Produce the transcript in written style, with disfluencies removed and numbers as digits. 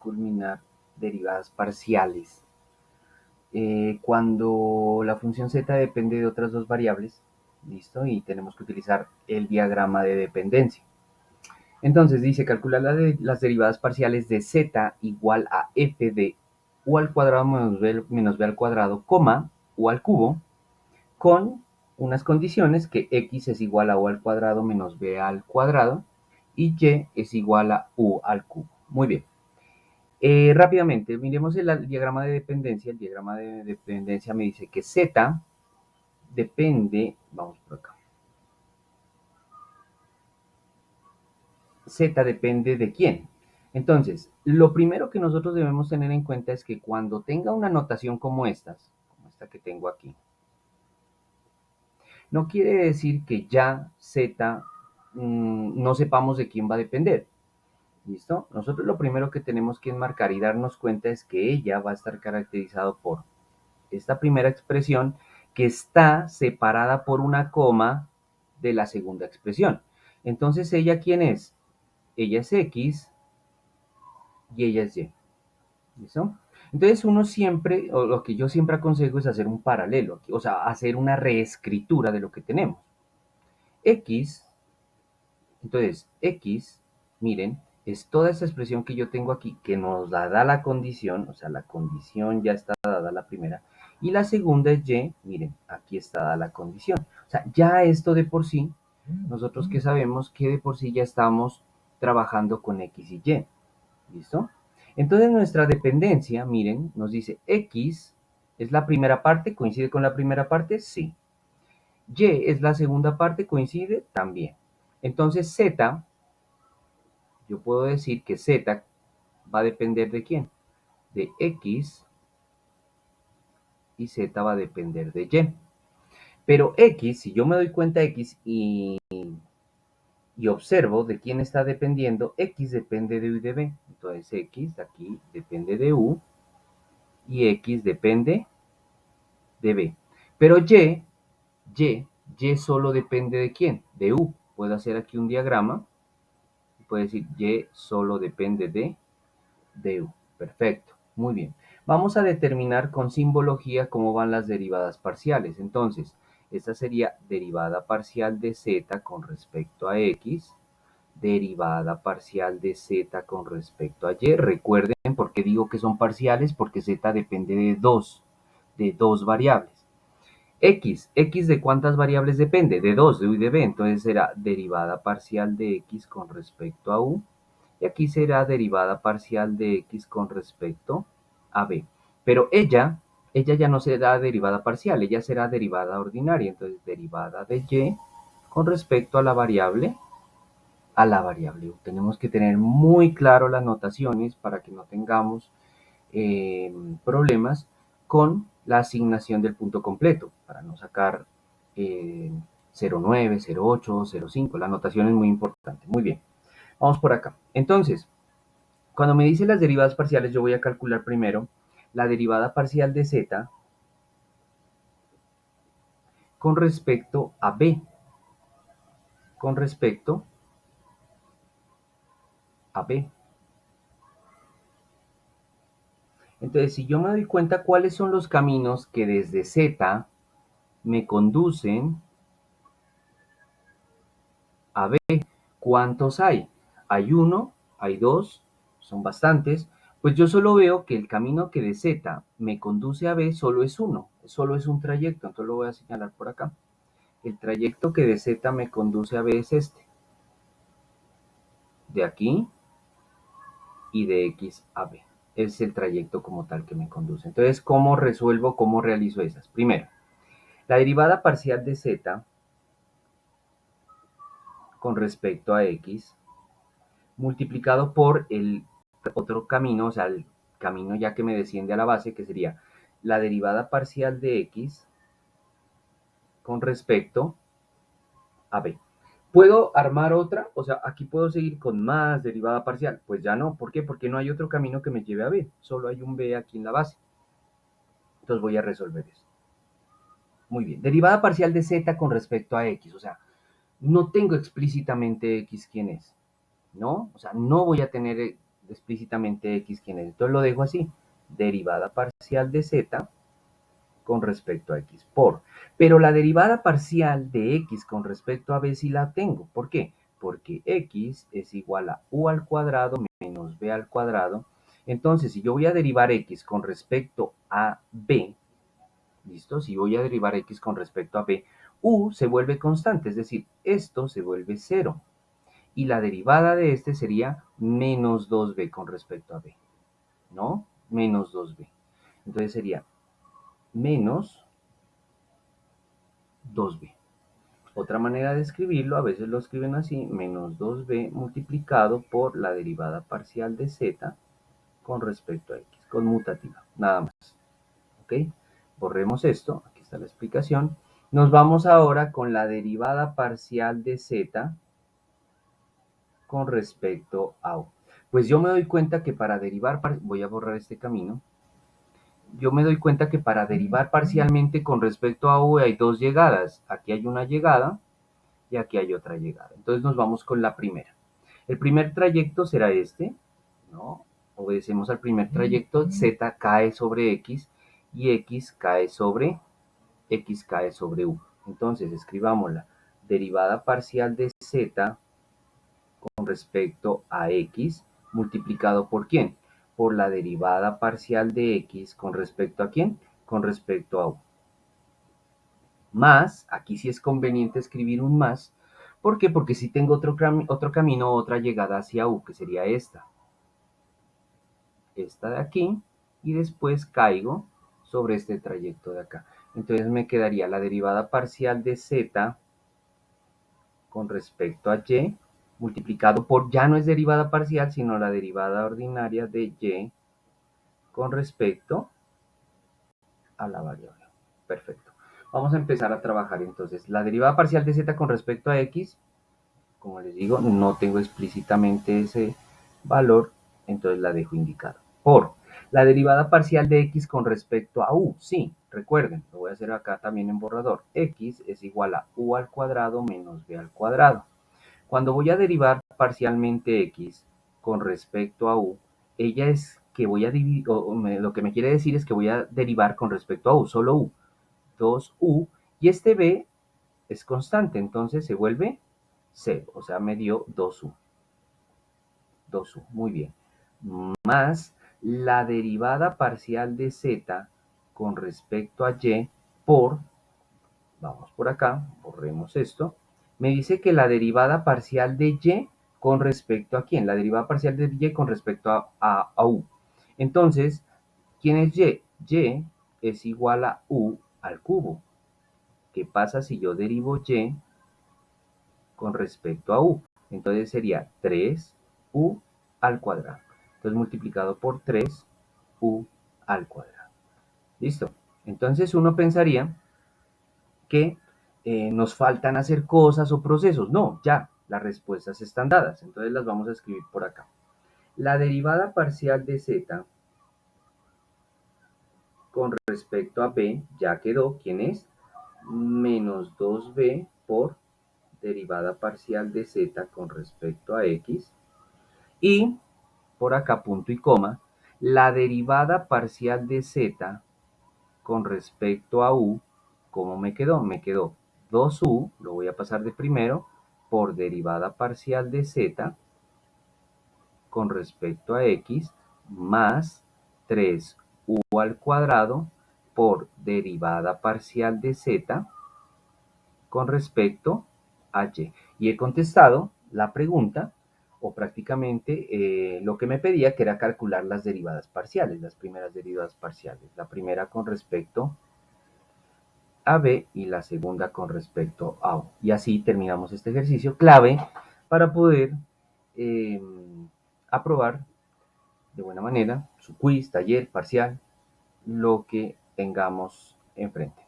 culminar derivadas parciales. Cuando la función z depende de otras dos variables, ¿listo? Y tenemos que utilizar el diagrama de dependencia. Entonces dice, calcular las derivadas parciales de z igual a f de u al cuadrado menos b al cuadrado, coma, u al cubo, con unas condiciones que x es igual a u al cuadrado menos b al cuadrado y y es igual a u al cubo. Muy bien. Rápidamente, miremos el diagrama de dependencia. El diagrama de dependencia me dice que z depende, vamos por acá, z depende de quién. Entonces, lo primero que nosotros debemos tener en cuenta es que cuando tenga una notación como esta que tengo aquí, no quiere decir que ya z no sepamos de quién va a depender. ¿Listo? Nosotros lo primero que tenemos que enmarcar y darnos cuenta es que ella va a estar caracterizado por esta primera expresión que está separada por una coma de la segunda expresión. Entonces, ¿ella quién es? Ella es x y ella es y. ¿Listo? Entonces uno siempre, o lo que yo siempre aconsejo es hacer un paralelo, o sea, hacer una reescritura de lo que tenemos. X, entonces X, miren, es toda esa expresión que yo tengo aquí, que nos la da la condición, o sea, la condición ya está dada la primera, y la segunda es Y, miren, aquí está dada la condición. O sea, ya esto de por sí, nosotros que sabemos que de por sí ya estamos trabajando con X y Y. ¿Listo? Entonces nuestra dependencia, miren, nos dice X es la primera parte, ¿coincide con la primera parte? Sí. Y es la segunda parte, ¿coincide? También. Entonces Z, yo puedo decir que Z va a depender de quién? De X y Z va a depender de Y. Pero X, si yo me doy cuenta X y observo de quién está dependiendo, X depende de U y de B. Entonces X aquí depende de U y X depende de B. Pero Y solo depende de quién? De U. Puedo hacer aquí un diagrama. Puedo decir Y solo depende de U. Perfecto. Muy bien. Vamos a determinar con simbología cómo van las derivadas parciales. Entonces, esta sería derivada parcial de z con respecto a x, derivada parcial de z con respecto a y. Recuerden por qué digo que son parciales, porque z depende de dos variables. X de cuántas variables depende, de 2, de U y de B, entonces será derivada parcial de X con respecto a U, y aquí será derivada parcial de X con respecto a B. Pero ella ya no será derivada parcial, ella será derivada ordinaria, entonces derivada de Y con respecto a la variable U. Tenemos que tener muy claro las notaciones para que no tengamos problemas con la asignación del punto completo, para no sacar 0,9, 0,8, 0,5. La notación es muy importante. Muy bien, vamos por acá. Entonces, cuando me dice las derivadas parciales, yo voy a calcular primero la derivada parcial de z con respecto a b, con respecto a b. Entonces, si yo me doy cuenta cuáles son los caminos que desde z me conducen a b, ¿cuántos hay? Hay uno, hay dos, son bastantes. Pues yo solo veo que el camino que de Z me conduce a B solo es uno, solo es un trayecto, entonces lo voy a señalar por acá. El trayecto que de Z me conduce a B es este, de aquí y de X a B. Es el trayecto como tal que me conduce. Entonces, ¿cómo resuelvo, cómo realizo esas? Primero, la derivada parcial de Z con respecto a X multiplicado por el otro camino, o sea, el camino ya que me desciende a la base, que sería la derivada parcial de x con respecto a b. ¿Puedo armar otra? O sea, aquí puedo seguir con más derivada parcial. Pues ya no. ¿Por qué? Porque no hay otro camino que me lleve a b. Solo hay un b aquí en la base. Entonces voy a resolver eso. Muy bien. Derivada parcial de z con respecto a x. O sea, no tengo explícitamente x quién es. ¿No? O sea, no voy a tener explícitamente x quién es. Entonces lo dejo así, derivada parcial de z con respecto a x por. Pero la derivada parcial de x con respecto a b sí la tengo. ¿Por qué? Porque x es igual a u al cuadrado menos b al cuadrado. Entonces, si yo voy a derivar x con respecto a b, ¿listo? Si voy a derivar x con respecto a b, u se vuelve constante, es decir, esto se vuelve 0. Y la derivada de este sería menos 2b con respecto a b, ¿no? Menos 2b. Entonces sería menos 2b. Otra manera de escribirlo, a veces lo escriben así, menos 2b multiplicado por la derivada parcial de z con respecto a x, conmutativa, nada más. ¿Ok? Borremos esto, aquí está la explicación. Nos vamos ahora con la derivada parcial de z con respecto a u. Pues yo me doy cuenta que para derivar, voy a borrar este camino, yo me doy cuenta que para derivar parcialmente con respecto a u hay dos llegadas. Aquí hay una llegada y aquí hay otra llegada. Entonces nos vamos con la primera. El primer trayecto será este, ¿no? Obedecemos al primer trayecto, z cae sobre x y x cae sobre u. Entonces escribámosla. Derivada parcial de z con respecto a x multiplicado por ¿quién? Por la derivada parcial de x con respecto a ¿quién? Con respecto a u. Más, aquí sí es conveniente escribir un más. ¿Por qué? Porque si tengo otro camino, otra llegada hacia u, que sería esta. Esta de aquí, y después caigo sobre este trayecto de acá. Entonces me quedaría la derivada parcial de z con respecto a y multiplicado por, ya no es derivada parcial, sino la derivada ordinaria de y con respecto a la variable. Perfecto. Vamos a empezar a trabajar entonces. La derivada parcial de z con respecto a x, como les digo, no tengo explícitamente ese valor, entonces la dejo indicada. Por la derivada parcial de x con respecto a u, sí, recuerden, lo voy a hacer acá también en borrador. X es igual a u al cuadrado menos b al cuadrado. Cuando voy a derivar parcialmente x con respecto a u, ella es que voy a dividir, lo que me quiere decir es que voy a derivar con respecto a u, solo u, 2u, y este b es constante, entonces se vuelve 0, o sea, me dio 2u. 2u, muy bien. Más la derivada parcial de z con respecto a y por, vamos por acá, borremos esto, me dice que la derivada parcial de y con respecto a quién, la derivada parcial de y con respecto a u. Entonces, ¿quién es y? Y es igual a u al cubo. ¿Qué pasa si yo derivo y con respecto a u? Entonces sería 3u al cuadrado. Entonces multiplicado por 3u al cuadrado. ¿Listo? Entonces uno pensaría que nos faltan hacer cosas o procesos. No, ya, las respuestas están dadas. Entonces las vamos a escribir por acá. La derivada parcial de z con respecto a b ya quedó. ¿Quién es? Menos 2b por derivada parcial de z con respecto a x. Y por acá, punto y coma, la derivada parcial de z con respecto a u, ¿cómo me quedó? Me quedó 2u, lo voy a pasar de primero, por derivada parcial de z con respecto a x, más 3u al cuadrado por derivada parcial de z con respecto a y. Y he contestado la pregunta, o prácticamente lo que me pedía, que era calcular las derivadas parciales, las primeras derivadas parciales. La primera con respecto a b y la segunda con respecto a u. Y así terminamos este ejercicio clave para poder eh, aprobar de buena manera su quiz, taller, parcial, lo que tengamos enfrente.